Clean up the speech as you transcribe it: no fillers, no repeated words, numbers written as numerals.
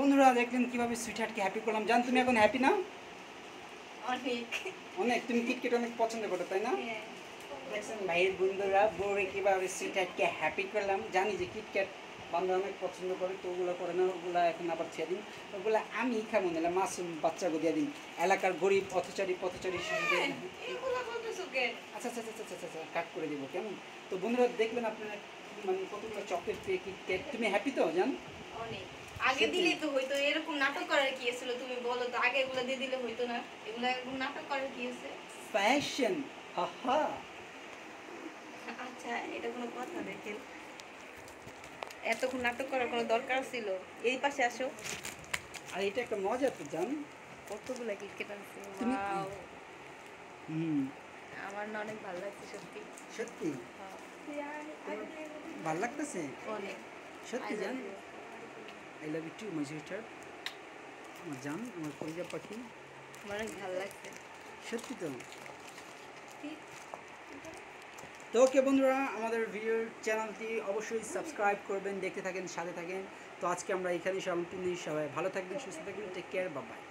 বন্ধুরা দেখলেন কিভাবে সুইটহার্টকে হ্যাপি করলাম। জান তুমি এখন হ্যাপি না? অনেক অনেক। তুমি কিটকেট অনেক পছন্দ করো তাই না? হ্যাঁ। দেখছেন ভাইয়ের বন্ধুরা বউরে কিভাবে সুইটহার্টকে হ্যাপি করলাম। জানি যে কিটক্যাট বান্ধব অনেক পছন্দ করে, তো ওগুলো করে না, ওগুলো এখন আবার ছেড়ে দিন। ওগুলো আমি খাবো না, মাসুম বাচ্চাকে দিয়ে দিন, এলাকার গরিব পথচারী শিশুদের। এগুলো বলতেছো কেন? আচ্ছা আচ্ছা আচ্ছা আচ্ছা আচ্ছা কাট করে দেবো কেমন? তো বন্ধুরা দেখবেন আপনারা মানে কতগুলো চকলেট পেয়ে কিটক্যাট। তুমি হ্যাপি তো জান? অনেক। আগে দিলেই তো হইতো, এরকম নাটক করার কি ছিল তুমি বলো তো? আগে এগুলো দিয়ে দিলে হইতো না? এগুলো এরকম নাটক করার কি আছে? ফ্যাশন, হাহা। আচ্ছা, এটা কোনো কথা? দেখেন, এতক্ষণ নাটক করার কোনো দরকার ছিল? এই পাশে আসো। আর এটা একটা মজা তো জান। কতগুলা কিটকেট আছে, তুমি ওয়াও! হুম আমার না অনেক ভালো লাগছে সত্যি। সত্যি হ্যাঁ, ভালো লাগতেছে অনেক। সত্যি I love জান। you. I love you too my sister. আমার জান, আমার কলিজা পাখি। আমার অনেক ভালো লাগছে। সত্যি তো। তো ওকে বন্ধুরা, আমাদের ভিডিওর চ্যানেলটি অবশ্যই সাবস্ক্রাইব করবেন, দেখতে থাকেন, সাথে থাকেন। তো আজকে আমরা এখানেই সবাই ভালো থাকবেন, সুস্থ থাকবেন, টেক কেয়ার, বাই বাই।